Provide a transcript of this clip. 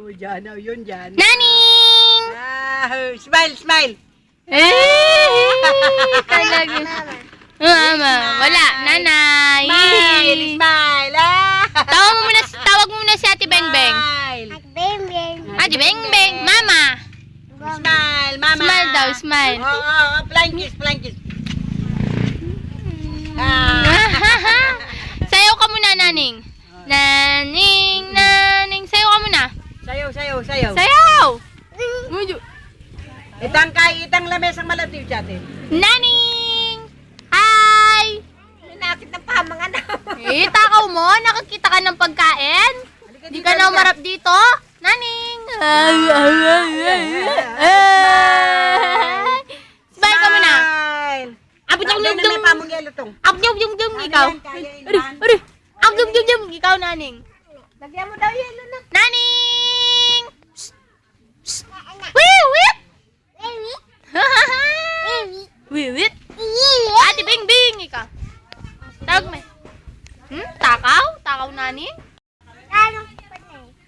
Oh, dyan. Oh, yun dyan. Naning! Smile, smile. Talaga. Mama, wala. Nanay. Smile, smile. Tawag mo muna si Ate Beng Beng. Smile. Ate Beng Beng. Mama. Smile, mama. Smile daw, smile. Flying kiss, flying kiss. Sayaw ka muna, Naning. Naning, Naning. Sayaw ka muna. Sayaw, sayaw, sayaw. Sayaw! Itang lamesang malatiw dyan. Naning! Hi! Minakit ng pamangan na. Takaw mo? Nakakita ka ng pagkain? Hindi ka na umarap dito? Naning! Smile ka muna. Smile. Abot yung yung yung. pamong yelo tong. Abot yung yung ikaw. Ari! Abot yung yung ikaw, Naning. Lagyan mo daw yelo na. Naning! Wiwit! Wiwit? Ate Bing Bing, ikaw. Tawag mo. Takaw? Takaw, Naning?